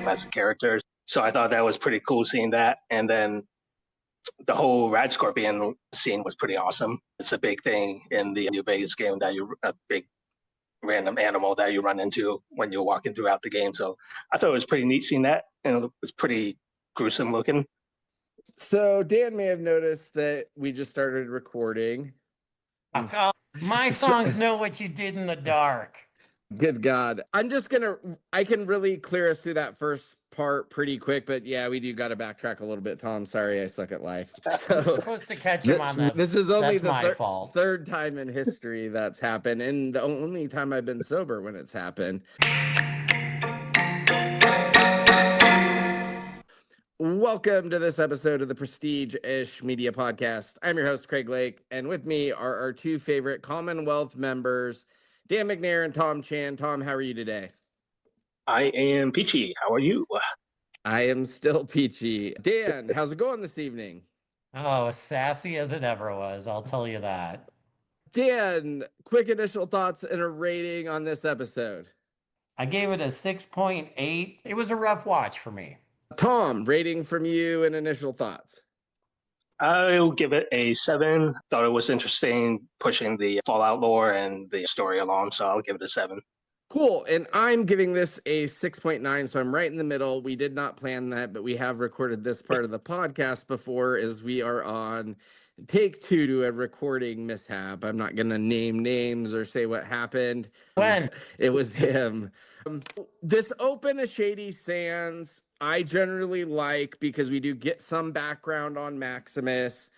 as a character. So I thought that was pretty cool seeing that. And then the whole Rad Scorpion scene was pretty awesome. It's a big thing in the New Vegas game that a big random animal that you run into when you're walking throughout the game. So I thought it was pretty neat seeing that, and it was pretty gruesome looking. So Dan may have noticed that we just started recording. My songs know what you did in the dark. Good God. I can really clear us through that first part pretty quick, but yeah, we do got to backtrack a little bit, Tom. Sorry, I suck at life. So supposed to catch him on that. This is only the fault. Third time in history that's happened, and the only time I've been sober when it's happened. Welcome to this episode of the Prestige-ish Media Podcast. I'm your host, Craig Lake, and with me are our two favorite Commonwealth members, Dan McNair and Tom Chan. Tom, how are you today? I am peachy. How are you? I am still peachy. Dan, how's it going this evening? Oh, sassy as it ever was, I'll tell you that. Dan, quick initial thoughts and a rating on this episode. I gave it a 6.8. It was a rough watch for me. Tom, rating from you and initial thoughts. I'll give it a 7. Thought it was interesting pushing the Fallout lore and the story along, so I'll give it a 7. Cool. And I'm giving this a 6.9, so I'm right in the middle. We did not plan that, but we have recorded this part of the podcast before as we are on take 2 to a recording mishap. I'm not going to name names or say what happened. When? It was him. This open of Shady Sands, I generally like because we do get some background on Maximus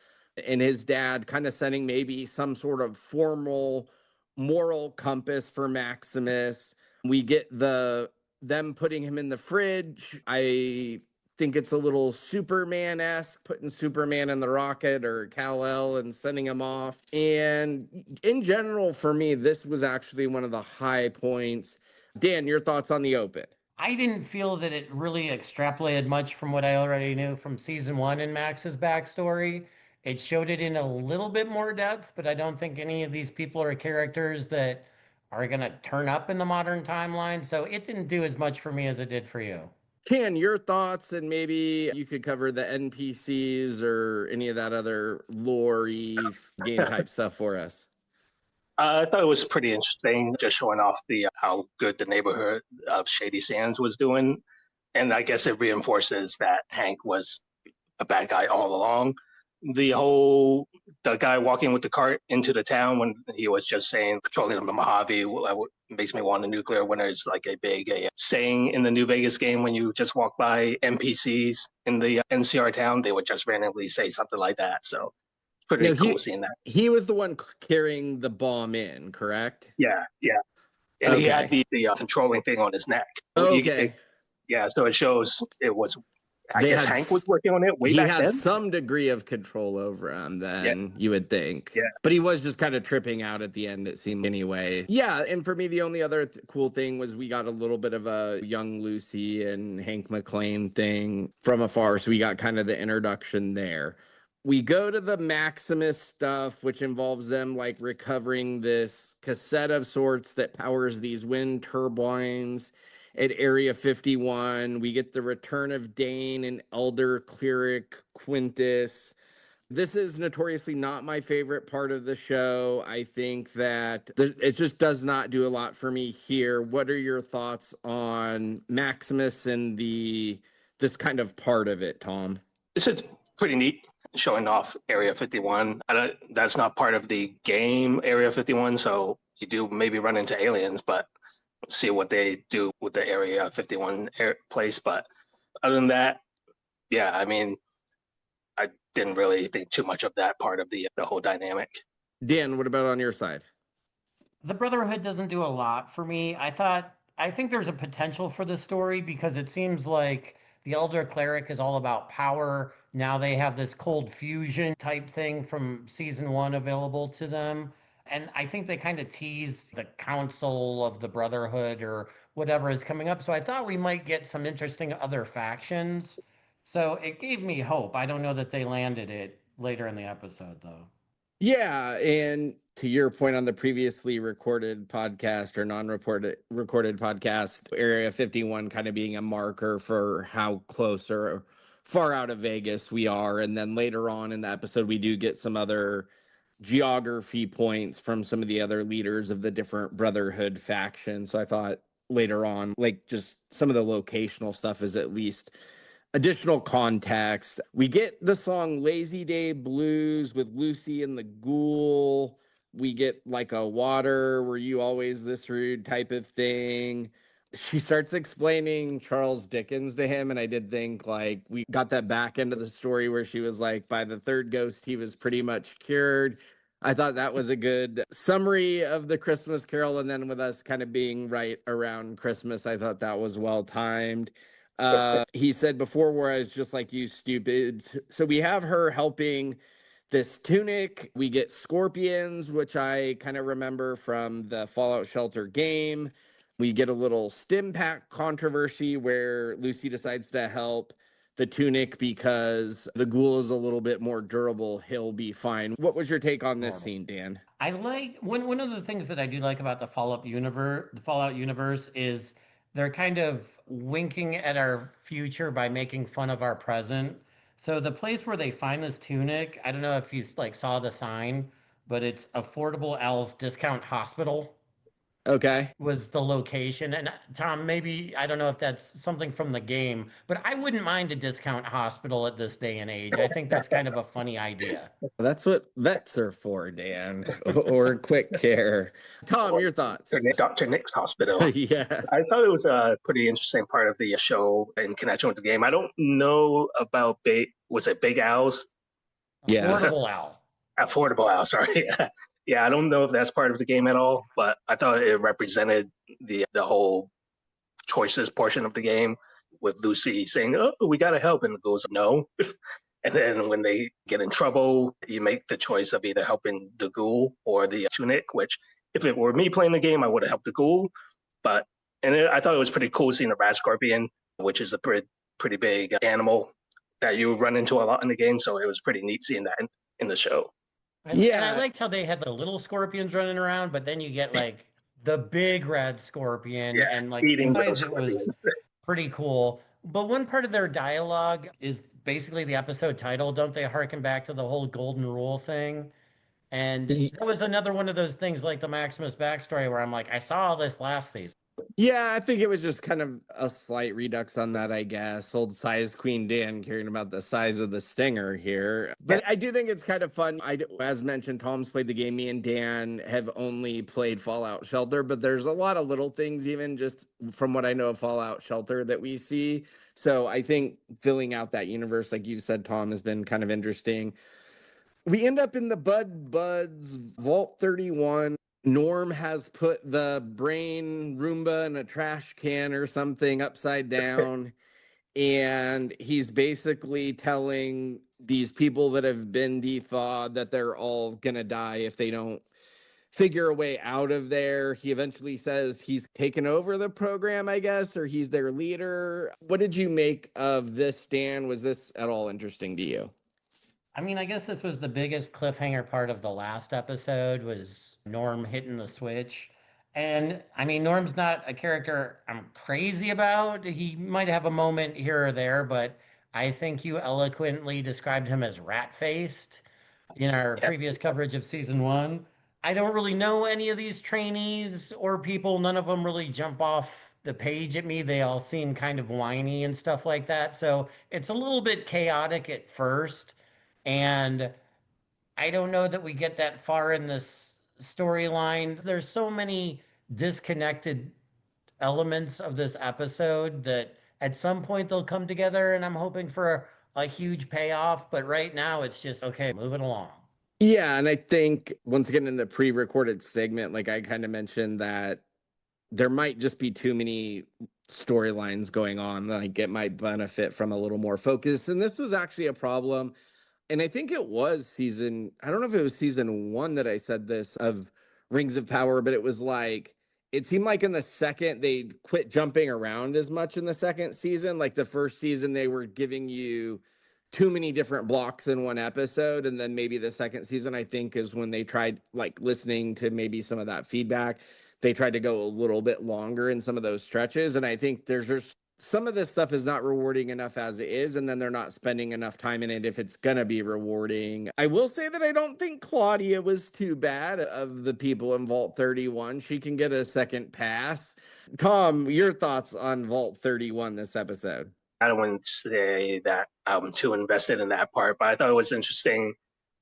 and his dad, kind of setting maybe some sort of formal moral compass for Maximus. We get them putting him in the fridge. I think it's a little Superman-esque, putting Superman in the rocket or Kal-El and sending him off. And in general, for me, this was actually one of the high points. Dan, your thoughts on the open? I didn't feel that it really extrapolated much from what I already knew from season 1 in Max's backstory. It showed it in a little bit more depth, but I don't think any of these people are characters that are going to turn up in the modern timeline. So it didn't do as much for me as it did for you. Chan, your thoughts, and maybe you could cover the NPCs or any of that other lore-y game type stuff for us. I thought it was pretty interesting, just showing off how good the neighborhood of Shady Sands was doing. And I guess it reinforces that Hank was a bad guy all along. The guy walking with the cart into the town when he was just saying petroleum the Mojave makes me want a nuclear winter is like a big saying in the New Vegas game. When you just walk by NPCs in the NCR town, they would just randomly say something like that. So pretty cool seeing that. He was the one carrying the bomb in, correct? Yeah. And he had the controlling thing on his neck. Okay. So it shows it was. I guess Hank was working on it way back then. He had some degree of control over him then, you would think. Yeah. But he was just kind of tripping out at the end, it seemed anyway. Yeah, and for me, the only other cool thing was we got a little bit of a young Lucy and Hank McClane thing from afar, so we got kind of the introduction there. We go to the Maximus stuff, which involves them like recovering this cassette of sorts that powers these wind turbines at Area 51. We get the return of Dane and Elder Cleric Quintus. This is notoriously not my favorite part of the show. I think that it just does not do a lot for me here. What are your thoughts on Maximus and this kind of part of it, Tom? This is pretty neat, showing off Area 51. That's not part of the game, Area 51, so you do maybe run into aliens, but see what they do with the Area 51 place. But other than that, yeah, I mean, I didn't really think too much of that part of the whole dynamic. Dan, what about on your side? The Brotherhood doesn't do a lot for me. I think there's a potential for the story because it seems like the Elder Cleric is all about power. Now they have this cold fusion type thing from season 1 available to them. And I think they kind of teased the Council of the Brotherhood or whatever is coming up. So I thought we might get some interesting other factions. So it gave me hope. I don't know that they landed it later in the episode, though. Yeah, and to your point on the previously recorded podcast or recorded podcast, Area 51 kind of being a marker for how close or far out of Vegas we are. And then later on in the episode, we do get some other geography points from some of the other leaders of the different Brotherhood factions. So I thought later on, like just some of the locational stuff is at least additional context. We get the song Lazy Day Blues with Lucy and the Ghoul. We get like a water, were you always this rude type of thing. She starts explaining Charles Dickens to him, and I did think like we got that back end of the story where she was like, by the third ghost, he was pretty much cured. I thought that was a good summary of the Christmas Carol, and then with us kind of being right around Christmas, I thought that was well timed. He said before where I was just like, you stupid. So we have her helping this tunic. We get scorpions, which I kind of remember from the Fallout Shelter game. We get a little stim pack controversy where Lucy decides to help the tunic because the ghoul is a little bit more durable. He'll be fine. What was your take on this scene, Dan? I like one of the things that I do like about the Fallout universe is they're kind of winking at our future by making fun of our present. So the place where they find this tunic, I don't know if you like saw the sign, but it's Affordable L's Discount Hospital. Okay. Was the location. And Tom, maybe I don't know if that's something from the game, but I wouldn't mind a discount hospital at this day and age. I think that's kind of a funny idea. That's what vets are for, Dan, or quick care. Tom, your thoughts? Dr. Nick's hospital. Yeah. I thought it was a pretty interesting part of the show in connection with the game. I don't know about was it Big Al's? Yeah. Affordable Al. Affordable Al, sorry. Yeah, I don't know if that's part of the game at all, but I thought it represented the whole choices portion of the game with Lucy saying, "Oh, we got to help," and it goes, "No." And then when they get in trouble, you make the choice of either helping the ghoul or the tunic, which if it were me playing the game, I would have helped the ghoul. But I thought it was pretty cool seeing a rat scorpion, which is a pretty big animal that you run into a lot in the game. So it was pretty neat seeing that in the show. And I liked how they had the little scorpions running around, but then you get like the big red scorpion, and like eating it was pretty cool. But one part of their dialogue is basically the episode title. Don't they harken back to the whole golden rule thing? And that was another one of those things like the Maximus backstory where I'm like, I saw all this last season. Yeah, I think it was just kind of a slight redux on that, I guess. Old size Queen Dan caring about the size of the stinger here. But I do think it's kind of fun. As mentioned, Tom's played the game. Me and Dan have only played Fallout Shelter, but there's a lot of little things, even just from what I know of Fallout Shelter, that we see. So I think filling out that universe, like you said, Tom, has been kind of interesting. We end up in the Buds Vault 31. Norm has put the brain Roomba in a trash can or something upside down. And he's basically telling these people that have been thawed that they're all going to die if they don't figure a way out of there. He eventually says he's taken over the program, I guess, or he's their leader. What did you make of this, Dan? Was this at all interesting to you? I mean, I guess this was the biggest cliffhanger part of the last episode was Norm hitting the switch. And I mean, Norm's not a character I'm crazy about. He might have a moment here or there, but I think you eloquently described him as rat-faced in our previous coverage of season one. I don't really know any of these trainees or people. None of them really jump off the page at me. They all seem kind of whiny and stuff like that. So it's a little bit chaotic at first. And I don't know that we get that far in this storyline. There's so many disconnected elements of this episode that at some point they'll come together, and I'm hoping for a huge payoff. But right now, it's just okay, moving along. Yeah, and I think once again in the pre-recorded segment, like I kind of mentioned that there might just be too many storylines going on. Like it might benefit from a little more focus. And this was actually a problem. And I think it was I don't know if it was season one that I said this of Rings of Power, but it was like, it seemed like in the second, they quit jumping around as much in the second season. Like the first season, they were giving you too many different blocks in one episode. And then maybe the second season, I think, is when they tried like listening to maybe some of that feedback. They tried to go a little bit longer in some of those stretches. And I think there's just some of this stuff is not rewarding enough as it is. And then they're not spending enough time in it if it's going to be rewarding. I will say that I don't think Claudia was too bad of the people in Vault 31. She can get a second pass. Tom, your thoughts on Vault 31 this episode? I wouldn't say that I'm too invested in that part, but I thought it was interesting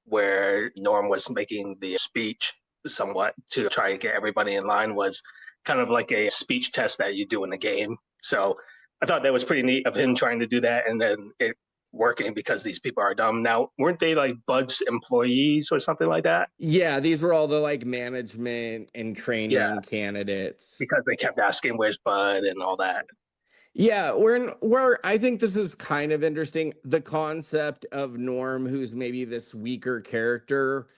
where Norm was making the speech somewhat to try to get everybody in line, was kind of like a speech test that you do in a game. So I thought that was pretty neat of him trying to do that and then it working because these people are dumb. Now, weren't they like Bud's employees or something like that? Yeah, these were all the like management and training candidates. Because they kept asking where's Bud and all that. Yeah, where I think this is kind of interesting. The concept of Norm, who's maybe this weaker character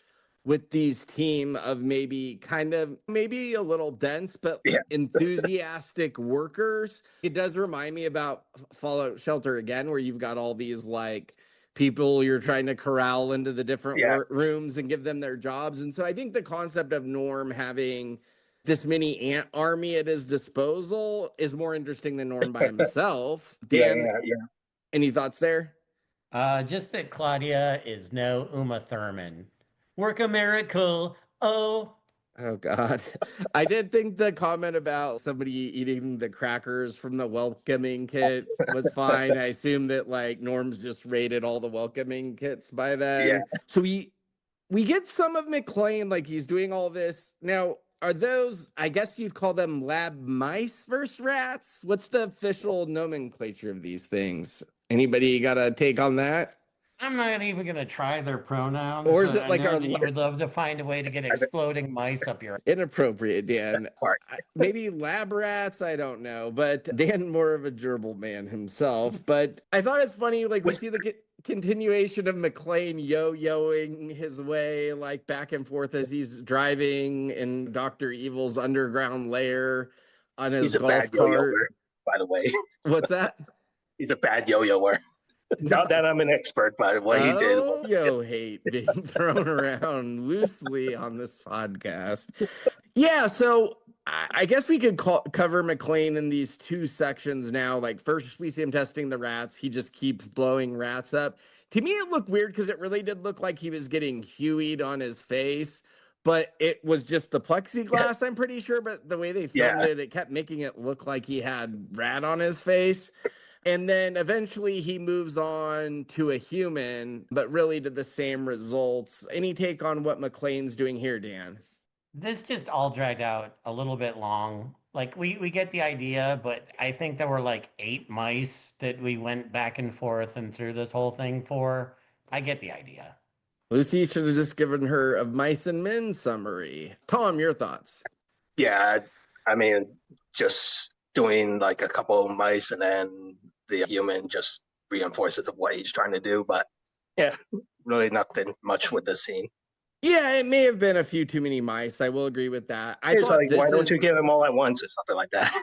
with these team of maybe a little dense, but enthusiastic workers. It does remind me about Fallout Shelter again, where you've got all these like people you're trying to corral into the different rooms and give them their jobs. And so I think the concept of Norm having this mini ant army at his disposal is more interesting than Norm by himself. Dan, any thoughts there? Just that Claudia is no Uma Thurman. Work a miracle. Oh God. I did think the comment about somebody eating the crackers from the welcoming kit was fine. I assume that like Norm's just rated all the welcoming kits by then. Yeah. So we get some of McClane, like he's doing all this. Now, are those, I guess you'd call them lab mice versus rats? What's the official nomenclature of these things? Anybody got a take on that? I'm not even going to try their pronouns. Or is it like you would love to find a way to get exploding mice up your... Inappropriate, Dan. Maybe lab rats, I don't know. But Dan, more of a gerbil man himself. But I thought it's funny, like we see the continuation of McClane yo-yoing his way like back and forth as he's driving in Dr. Evil's underground lair on his golf cart. By the way. What's that? He's a bad yo-yoer. Not that I'm an expert, but what he did. Yo hate being thrown around loosely on this podcast. Yeah, so I guess we could cover McClane in these two sections now. Like first we see him testing the rats. He just keeps blowing rats up. To me, it looked weird because it really did look like he was getting Huey'd on his face, but it was just the plexiglass, I'm pretty sure. But the way they filmed it kept making it look like he had rat on his face. And then eventually he moves on to a human, but really to the same results. Any take on what McClane's doing here, Dan? This just all dragged out a little bit long. Like we get the idea, but I think there were like 8 mice that we went back and forth and through this whole thing for. I get the idea. Lucy should have just given her a mice and men summary. Tom, your thoughts? Yeah, I mean, just doing like a couple of mice and then the human just reinforces of what he's trying to do. But yeah, really nothing much with this scene. Yeah, it may have been a few too many mice. I will agree with that. I thought like, why don't you give them all at once or something like that?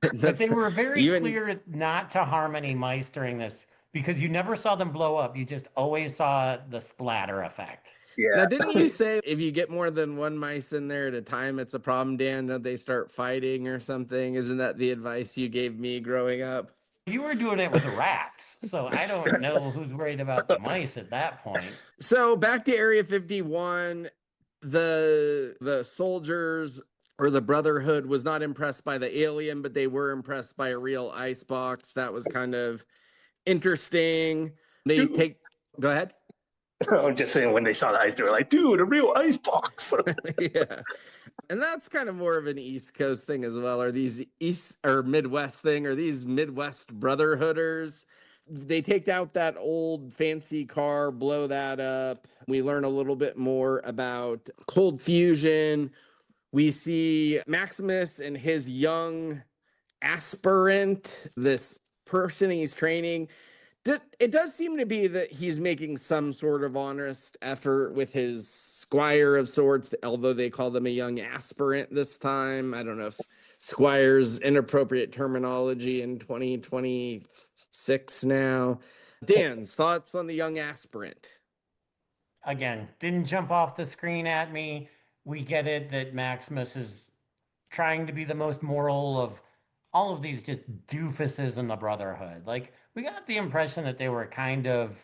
But they were very clear not to harm any mice during this because you never saw them blow up. You just always saw the splatter effect. Yeah. Now, didn't you say if you get more than one mice in there at a time, it's a problem, Dan? Don't they start fighting or something? Isn't that the advice you gave me growing up? You were doing it with the rats, so I don't know who's worried about the mice at that point. So back to Area 51, the soldiers or the Brotherhood was not impressed by the alien, but they were impressed by a real icebox. That was kind of interesting. Go ahead. I'm just saying when they saw the ice, they were like, dude, a real icebox. Yeah. And that's kind of more of an East Coast thing as well. Are these East or Midwest thing? Are these Midwest Brotherhooders? They take out that old fancy car, blow that up. We learn a little bit more about cold fusion. We see Maximus and his young aspirant, this person he's training. It does seem to be that he's making some sort of honest effort with his squire of sorts, although they call them a young aspirant this time. I don't know if squire's inappropriate terminology in 2026 now. Dan's thoughts on the young aspirant? Again, didn't jump off the screen at me. We get it that Maximus is trying to be the most moral of all of these just doofuses in the Brotherhood. Like, we got the impression that they were kind of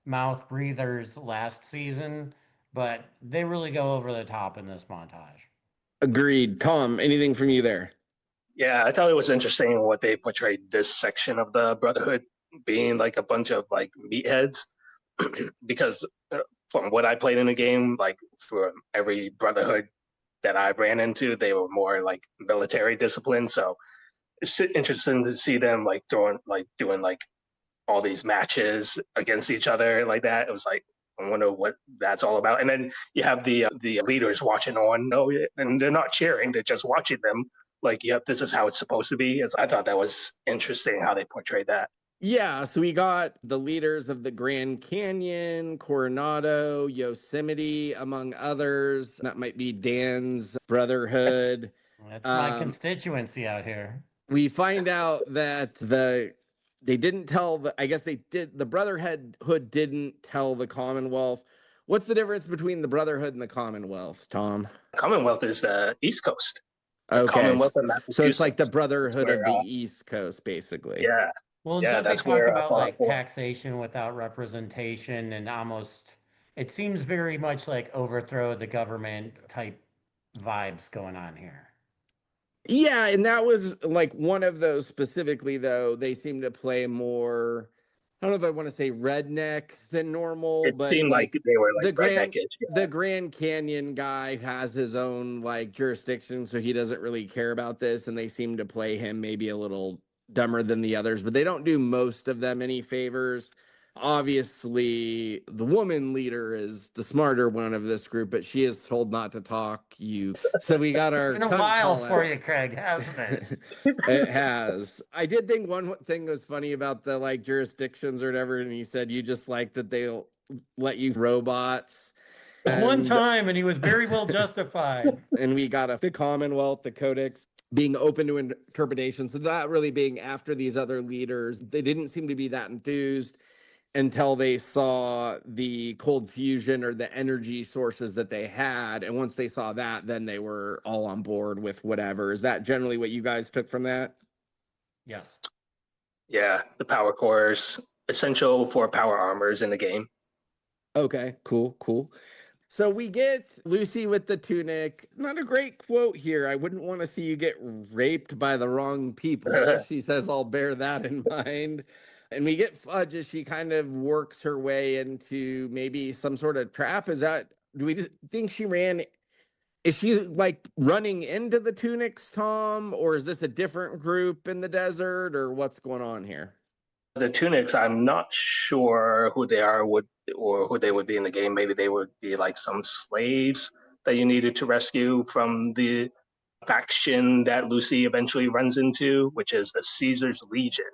mouth breathers last season, but they really go over the top in this montage. Agreed. Tom, anything from you there? Yeah, I thought it was interesting what they portrayed this section of the Brotherhood being like a bunch of like meatheads, because from what I played in the game, like for every Brotherhood that I ran into, they were more like military discipline. So it's interesting to see them like doing like all these matches against each other like that. It was like, I wonder what that's all about. And then you have the leaders watching on, and they're not cheering; they're just watching them. Like, yep, this is how it's supposed to be. As I thought that was interesting how they portrayed that. Yeah, so we got the leaders of the Grand Canyon, Coronado, Yosemite, among others. That might be Dan's Brotherhood. That's my constituency out here. We find out that they didn't tell I guess they did, the Brotherhood didn't tell the Commonwealth. What's the difference between the Brotherhood and the Commonwealth, Tom? Commonwealth is the East Coast. Okay, Commonwealth so it's like the Brotherhood of the East Coast, basically. Yeah. Well, Yeah, don't they that's talk where about like taxation without representation and almost, it seems very much like overthrow the government type vibes going on here. Yeah, and that was like one of those specifically, though. They seem to play more, I don't know if I want to say redneck than normal, it but seemed like they were like the Grand Canyon guy has his own like jurisdiction, so he doesn't really care about this, and they seem to play him maybe a little dumber than the others, but they don't do most of them any favors. Obviously, the woman leader is the smarter one of this group, but she is told not to talk. So we got our. It's been a while for you, Craig, hasn't it? It has. I did think one thing was funny about the like jurisdictions or whatever, and he said you just like that they'll let you robots. One time, and he was very well justified. And we got the Commonwealth, the Codex being open to interpretation. So that really being after these other leaders, they didn't seem to be that enthused until they saw the cold fusion or the energy sources that they had. And once they saw that, then they were all on board with whatever. Is that generally what you guys took from that? Yes. Yeah, the power cores, essential for power armors in the game. Okay, cool. So we get Lucy with the tunic. Not a great quote here. I wouldn't want to see you get raped by the wrong people. She says, I'll bear that in mind. And we get Fudge as she kind of works her way into maybe some sort of trap. Do we think she ran? Is she like running into the tunics, Tom? Or is this a different group in the desert? Or what's going on here? The tunics, I'm not sure who they are or who they would be in the game. Maybe they would be like some slaves that you needed to rescue from the faction that Lucy eventually runs into, which is the Caesar's Legion.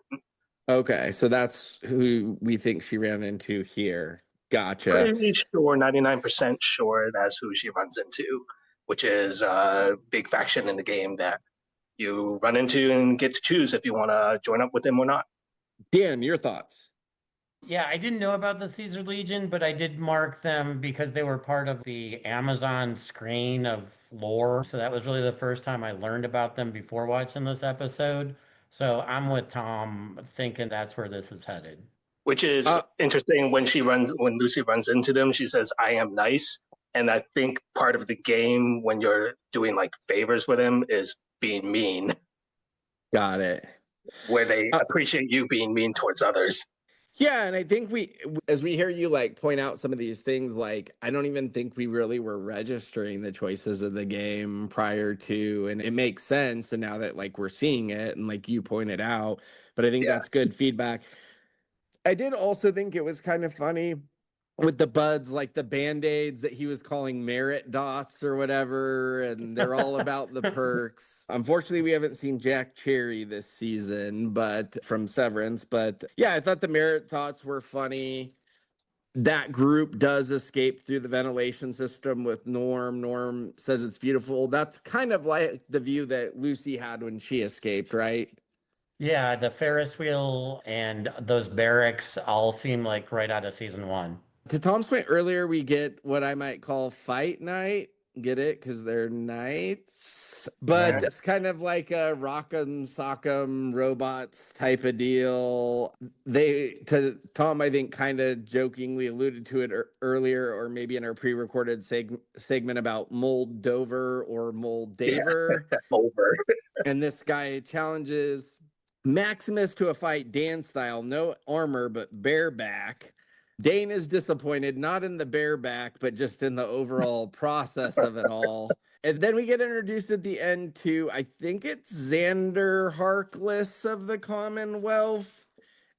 Okay, so that's who we think she ran into here. Gotcha. Pretty sure, 99% sure that's who she runs into, which is a big faction in the game that you run into and get to choose if you want to join up with them or not. Dan, your thoughts? Yeah, I didn't know about the Caesar Legion, but I did mark them because they were part of the Amazon screen of lore. So that was really the first time I learned about them before watching this episode. So I'm with Tom thinking that's where this is headed. Which is interesting when Lucy runs into them, she says, I am nice. And I think part of the game when you're doing like favors with him is being mean. Got it. Where they appreciate you being mean towards others. Yeah, and I think as we hear you like point out some of these things, like I don't even think we really were registering the choices of the game prior to, and it makes sense. And now that like we're seeing it, and like you pointed out, but I think that's good feedback. I did also think it was kind of funny with the buds, like the band-aids that he was calling merit dots or whatever, and they're all about the perks. Unfortunately, we haven't seen Jack Cherry this season, but from Severance. But yeah, I thought the merit dots were funny. That group does escape through the ventilation system with Norm. Norm says it's beautiful. That's kind of like the view that Lucy had when she escaped, right? Yeah, the Ferris wheel and those barracks all seem like right out of season one. To Tom's point earlier, we get what I might call fight night. Get it? Because they're knights. But Yeah. it's kind of like a rock'em sock'em robots type of deal. To Tom, I think, kind of jokingly alluded to it earlier, or maybe in our pre-recorded segment about Moldover or Moldaver. Over. And this guy challenges Maximus to a fight Dan style, no armor, but bareback. Dane is disappointed, not in the bareback, but just in the overall process of it all. And then we get introduced at the end to, I think it's Xander Harkless of the Commonwealth.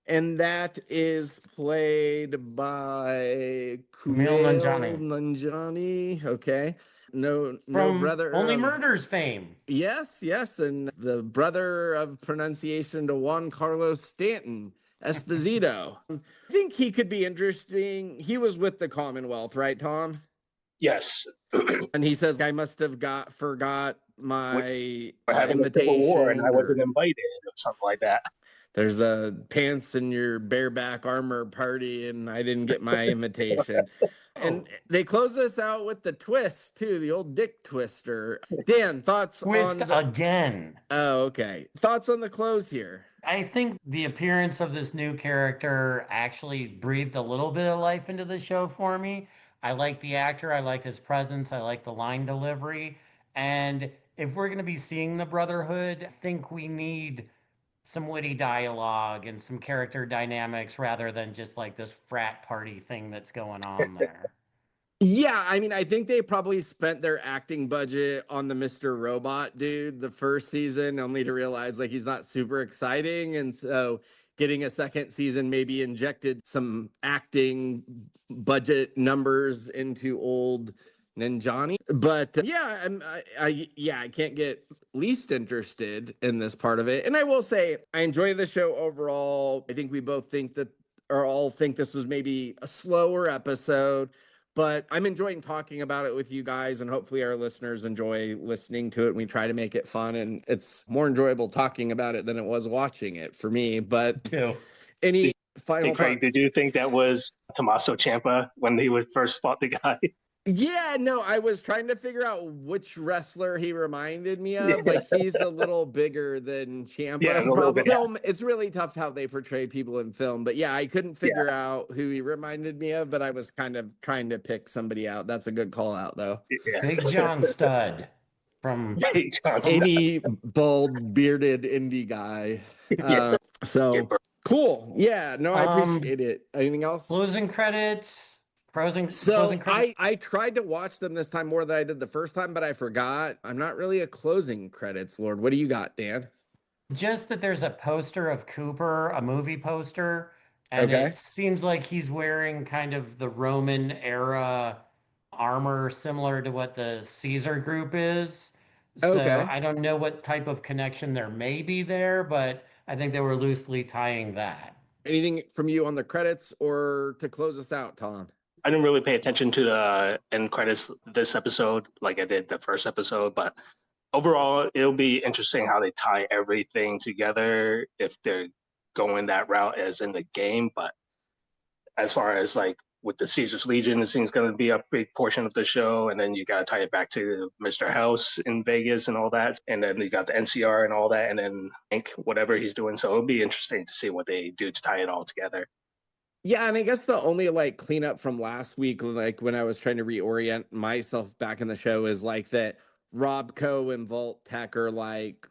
And that is played by Kumail Kumail Nanjiani. Nanjiani. Okay. No From brother Only of Murders fame. Yes, and the brother of pronunciation to Juan Carlos Stanton Esposito. I think he could be interesting. He was with the Commonwealth, right, Tom? Yes. And he says, I must have forgot my We're having a civil war and I invitation. wasn't invited or something like that. There's a pants in your bareback armor party and I didn't get my invitation. And they close this out with the twist too, the old dick twister. Dan, thoughts Twist on the... again. Oh, okay. Thoughts on the close here? I think the appearance of this new character actually breathed a little bit of life into the show for me. I like the actor, I like his presence, I like the line delivery. And if we're going to be seeing the Brotherhood, I think we need some witty dialogue and some character dynamics rather than just like this frat party thing that's going on there. Yeah, I mean, I think they probably spent their acting budget on the Mr. Robot dude the first season, only to realize like he's not super exciting. And so getting a second season maybe injected some acting budget numbers into old Nanjani. But yeah, I can't get least interested in this part of it. And I will say I enjoy the show overall. I think we both think that, or all think this was maybe a slower episode, but I'm enjoying talking about it with you guys, and hopefully our listeners enjoy listening to it. And we try to make it fun, and it's more enjoyable talking about it than it was watching it for me. But any final Craig, did you think that was Tommaso Ciampa when he would first fought the guy? Yeah, no, I was trying to figure out which wrestler he reminded me of. Yeah. Like he's a little bigger than Ciampa. Yeah, probably. Film, it's really tough how they portray people in film. But yeah, I couldn't figure out who he reminded me of, but I was kind of trying to pick somebody out. That's a good call out though. Yeah. Big John Studd from any bald bearded indie guy. So cool. Yeah, no, I appreciate it. Anything else? Closing credits. I tried to watch them this time more than I did the first time, but I forgot. I'm not really a closing credits lord. What do you got, Dan? Just that there's a poster of Cooper, a movie poster, and it seems like he's wearing kind of the Roman era armor similar to what the Caesar group is. So I don't know what type of connection there may be there, but I think they were loosely tying that. Anything from you on the credits or to close us out, Tom? I didn't really pay attention to the end credits this episode like I did the first episode, but overall, it'll be interesting how they tie everything together if they're going that route as in the game. But as far as like with the Caesar's Legion, it seems going to be a big portion of the show. And then you got to tie it back to Mr. House in Vegas and all that. And then you got the NCR and all that. And then Hank, whatever he's doing. So it'll be interesting to see what they do to tie it all together. Yeah, and I guess the only like cleanup from last week, like when I was trying to reorient myself back in the show, is like that Robco and Vault Tech are like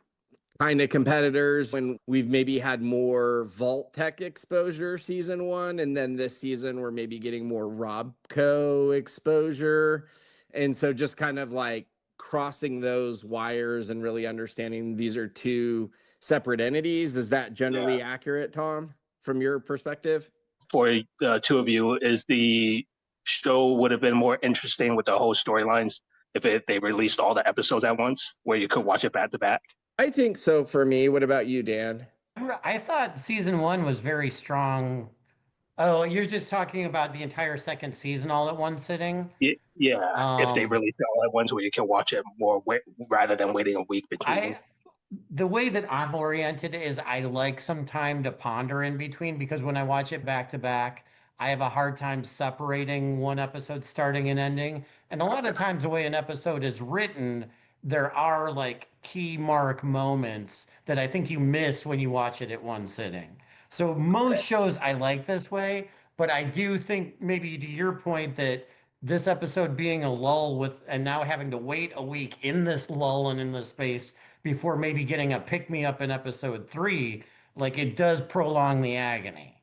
kind of competitors when we've maybe had more Vault Tech exposure season one, and then this season we're maybe getting more Robco exposure. And so just kind of like crossing those wires and really understanding these are two separate entities. Is that generally accurate, Tom, from your perspective? For the two of you, is the show would have been more interesting with the whole storylines if they released all the episodes at once, where you could watch it back to back? I think so for me. What about you, Dan? I thought season one was very strong. Oh, you're just talking about the entire second season all at one sitting? Yeah, if they released it all at once, where you can watch it more rather than waiting a week between. The way that I'm oriented is I like some time to ponder in between because when I watch it back to back, I have a hard time separating one episode starting and ending. And a lot of times, the way an episode is written, there are like key mark moments that I think you miss when you watch it at one sitting. So, most shows I like this way, but I do think maybe to your point that this episode being a lull with and now having to wait a week in this lull and in this space before maybe getting a pick me up in episode 3, like it does prolong the agony.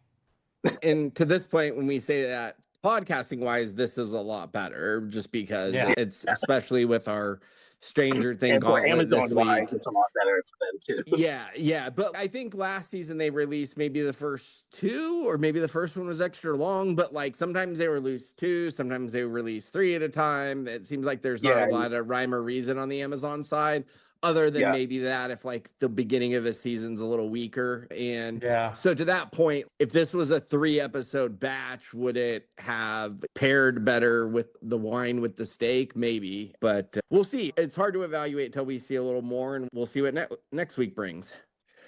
And to this point, when we say that podcasting wise, this is a lot better just because it's especially with our Stranger Thing and for gauntlet this Amazon wise, week. it's a lot better for them too. Yeah. But I think last season they released maybe the first 2, or maybe the first one was extra long, but like sometimes they release 2, sometimes they release 3 at a time. It seems like there's not a lot of rhyme or reason on the Amazon side. Other than maybe that, if like the beginning of the season's a little weaker. And so to that point, if this was a 3-episode batch, would it have paired better with the wine with the steak? Maybe, but we'll see. It's hard to evaluate until we see a little more, and we'll see what next week brings.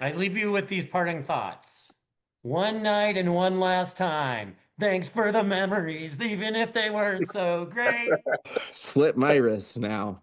I leave you with these parting thoughts. One night and one last time. Thanks for the memories, even if they weren't so great. Slip my wrist now.